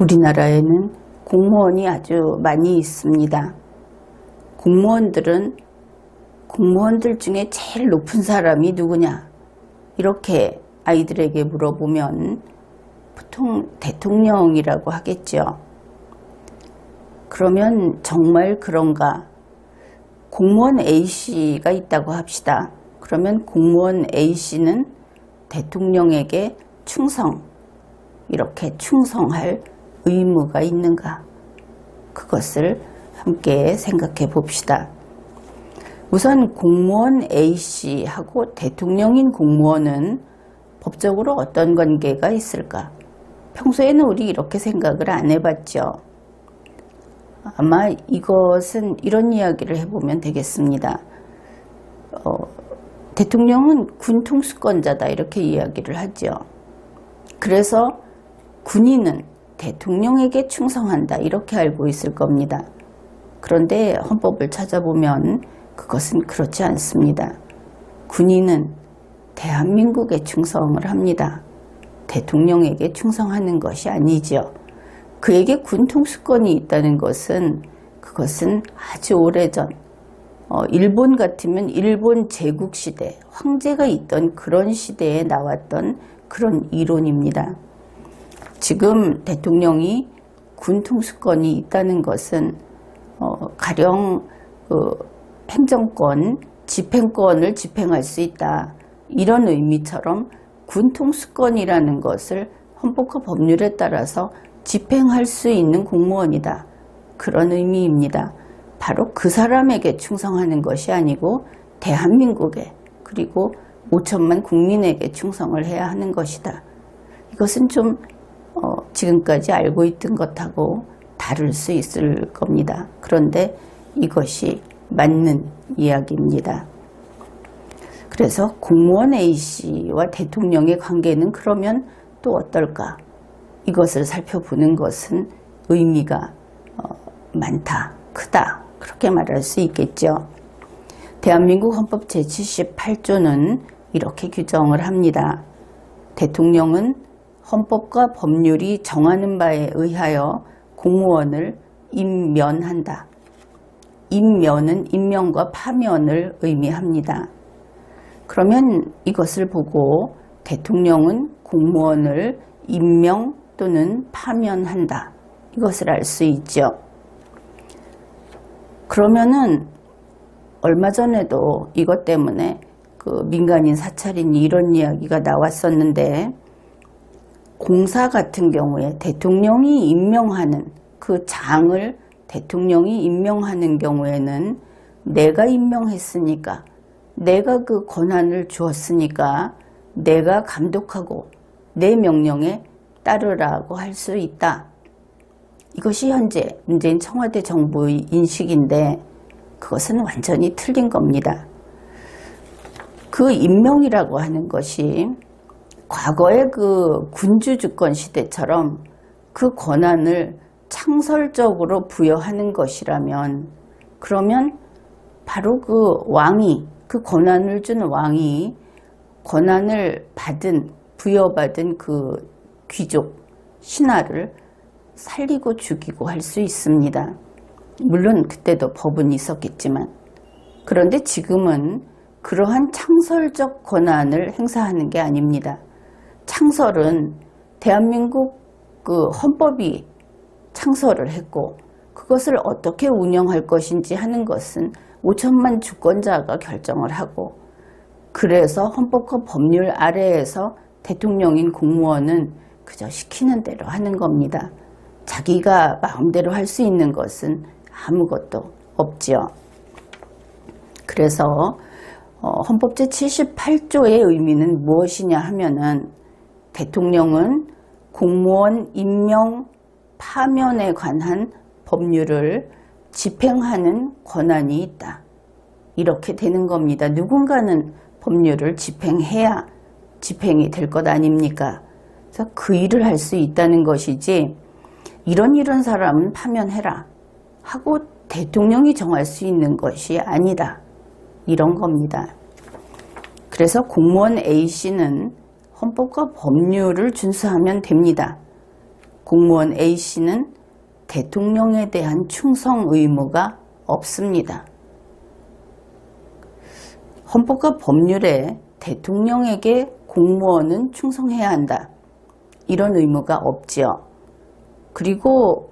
우리나라에는 공무원이 아주 많이 있습니다. 공무원들 중에 제일 높은 사람이 누구냐? 이렇게 아이들에게 물어보면 보통 대통령이라고 하겠죠. 그러면 정말 그런가? 공무원 A씨가 있다고 합시다. 그러면 공무원 A씨는 대통령에게 이렇게 충성할 의무가 있는가? 그것을 함께 생각해 봅시다. 우선 공무원 A씨하고 대통령인 공무원은 법적으로 어떤 관계가 있을까? 평소에는 우리 이렇게 생각을 안 해봤죠. 아마 이것은 이런 이야기를 해보면 되겠습니다. 대통령은 군 통수권자다 이렇게 이야기를 하죠. 그래서 군인은 대통령에게 충성한다 이렇게 알고 있을 겁니다. 그런데 헌법을 찾아보면 그것은 그렇지 않습니다. 군인은 대한민국에 충성을 합니다. 대통령에게 충성하는 것이 아니죠. 그에게 군 통수권이 있다는 것은 그것은 아주 오래전 일본 같으면 일본 제국시대 황제가 있던 그런 시대에 나왔던 그런 이론입니다. 지금 대통령이 군 통수권이 있다는 것은 가령 행정권, 집행권을 집행할 수 있다. 이런 의미처럼 군 통수권이라는 것을 헌법과 법률에 따라서 집행할 수 있는 공무원이다. 그런 의미입니다. 바로 그 사람에게 충성하는 것이 아니고 대한민국에 그리고 5천만 국민에게 충성을 해야 하는 것이다. 이것은 좀 지금까지 알고 있던 것하고 다를 수 있을 겁니다. 그런데 이것이 맞는 이야기입니다. 그래서 공무원 A씨와 대통령의 관계는 그러면 또 어떨까? 이것을 살펴보는 것은 의미가 많다, 크다 그렇게 말할 수 있겠죠. 대한민국 헌법 제78조는 이렇게 규정을 합니다. 대통령은 헌법과 법률이 정하는 바에 의하여 공무원을 임면한다. 임면은 임명과 파면을 의미합니다. 그러면 이것을 보고 대통령은 공무원을 임명 또는 파면한다. 이것을 알 수 있죠. 그러면은 얼마 전에도 이것 때문에 그 민간인 사찰인이 이런 이야기가 나왔었는데 공사 같은 경우에 대통령이 임명하는 그 장을 대통령이 임명하는 경우에는 내가 임명했으니까 내가 그 권한을 주었으니까 내가 감독하고 내 명령에 따르라고 할 수 있다. 이것이 현재 문재인 청와대 정부의 인식인데 그것은 완전히 틀린 겁니다. 그 임명이라고 하는 것이 과거의 그 군주 주권 시대처럼 그 권한을 창설적으로 부여하는 것이라면 그러면 바로 그 왕이 그 권한을 준 왕이 권한을 부여받은 그 귀족 신하를 살리고 죽이고 할 수 있습니다. 물론 그때도 법은 있었겠지만 그런데 지금은 그러한 창설적 권한을 행사하는 게 아닙니다. 창설은 대한민국 그 헌법이 창설을 했고 그것을 어떻게 운영할 것인지 하는 것은 5천만 주권자가 결정을 하고 그래서 헌법과 법률 아래에서 대통령인 공무원은 그저 시키는 대로 하는 겁니다. 자기가 마음대로 할 수 있는 것은 아무것도 없죠. 그래서 헌법 제78조의 의미는 무엇이냐 하면은 대통령은 공무원 임명 파면에 관한 법률을 집행하는 권한이 있다. 이렇게 되는 겁니다. 누군가는 법률을 집행해야 집행이 될 것 아닙니까? 그래서 그 일을 할 수 있다는 것이지 이런 사람은 파면해라 하고 대통령이 정할 수 있는 것이 아니다. 이런 겁니다. 그래서 공무원 A씨는 헌법과 법률을 준수하면 됩니다. 공무원 A씨는 대통령에 대한 충성 의무가 없습니다. 헌법과 법률에 대통령에게 공무원은 충성해야 한다, 이런 의무가 없지요. 그리고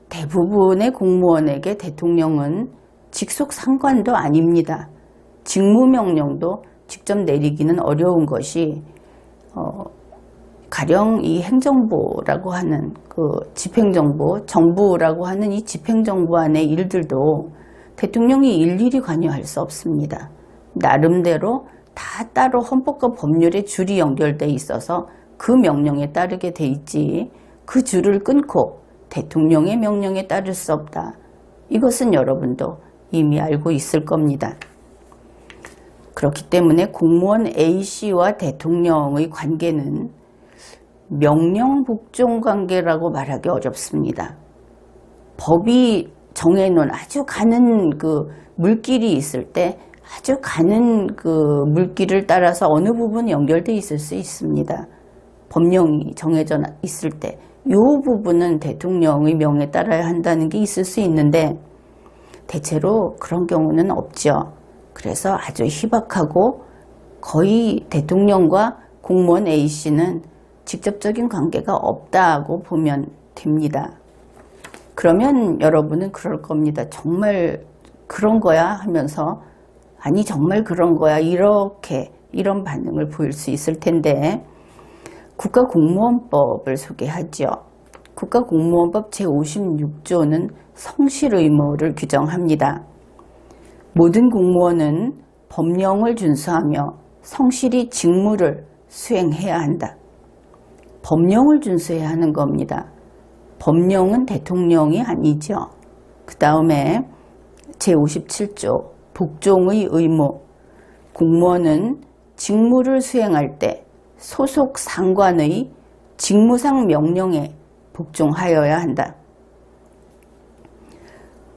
대부분의 공무원에게 대통령은 직속 상관도 아닙니다. 직무명령도 직접 내리기는 어려운 것이 가령 이 행정부라고 하는 집행정부, 정부라고 하는 이 집행정부 안의 일들도 대통령이 일일이 관여할 수 없습니다. 나름대로 다 따로 헌법과 법률에 줄이 연결돼 있어서 그 명령에 따르게 돼 있지, 그 줄을 끊고 대통령의 명령에 따를 수 없다. 이것은 여러분도 이미 알고 있을 겁니다. 그렇기 때문에 공무원 A씨와 대통령의 관계는 명령복종 관계라고 말하기 어렵습니다. 법이 정해놓은 아주 가는 물길이 있을 때 아주 가는 물길을 따라서 어느 부분 연결돼 있을 수 있습니다. 법령이 정해져 있을 때 이 부분은 대통령의 명에 따라야 한다는 게 있을 수 있는데 대체로 그런 경우는 없죠. 그래서 아주 희박하고 거의 대통령과 공무원 A씨는 직접적인 관계가 없다고 보면 됩니다. 그러면 여러분은 그럴 겁니다. 정말 그런 거야 하면서 아니 정말 그런 거야 이런 반응을 보일 수 있을 텐데, 국가공무원법을 소개하죠. 국가공무원법 제56조는 성실 의무를 규정합니다. 모든 공무원은 법령을 준수하며 성실히 직무를 수행해야 한다. 법령을 준수해야 하는 겁니다. 법령은 대통령이 아니죠. 그 다음에 제57조 복종의 의무. 공무원은 직무를 수행할 때 소속 상관의 직무상 명령에 복종하여야 한다.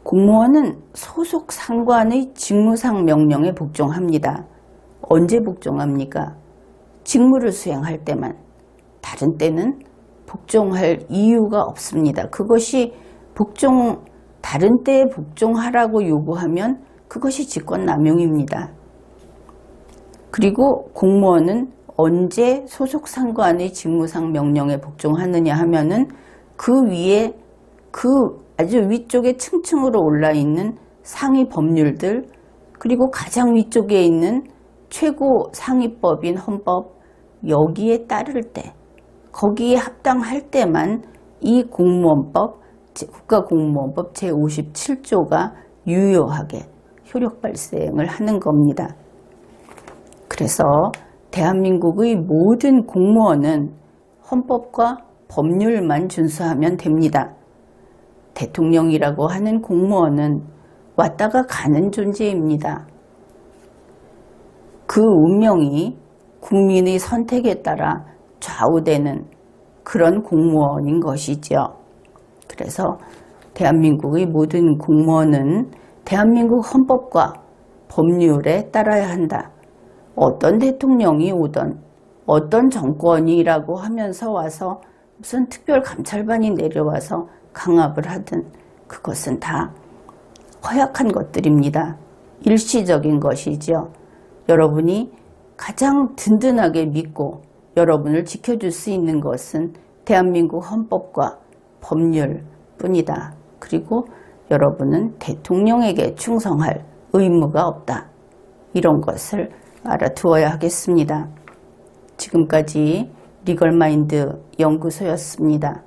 공무원은 소속 상관의 직무상 명령에 복종합니다. 언제 복종합니까? 직무를 수행할 때만. 다른 때는 복종할 이유가 없습니다. 그것이 다른 때에 복종하라고 요구하면 그것이 직권남용입니다. 그리고 공무원은 언제 소속 상관의 직무상 명령에 복종하느냐 하면은 그 위에 아주 위쪽에 층층으로 올라 있는 상위 법률들, 그리고 가장 위쪽에 있는 최고 상위법인 헌법, 여기에 따를 때, 거기에 합당할 때만 이 국가공무원법 제57조가 유효하게 효력 발생을 하는 겁니다. 그래서 대한민국의 모든 공무원은 헌법과 법률만 준수하면 됩니다. 대통령이라고 하는 공무원은 왔다가 가는 존재입니다. 그 운명이 국민의 선택에 따라 좌우되는 그런 공무원인 것이죠. 그래서 대한민국의 모든 공무원은 대한민국 헌법과 법률에 따라야 한다. 어떤 대통령이 오던 어떤 정권이라고 하면서 와서 무슨 특별감찰반이 내려와서 강압을 하든 그것은 다 허약한 것들입니다. 일시적인 것이죠. 여러분이 가장 든든하게 믿고 여러분을 지켜줄 수 있는 것은 대한민국 헌법과 법률뿐이다. 그리고 여러분은 대통령에게 충성할 의무가 없다. 이런 것을 알아두어야 하겠습니다. 지금까지 리걸마인드 연구소였습니다.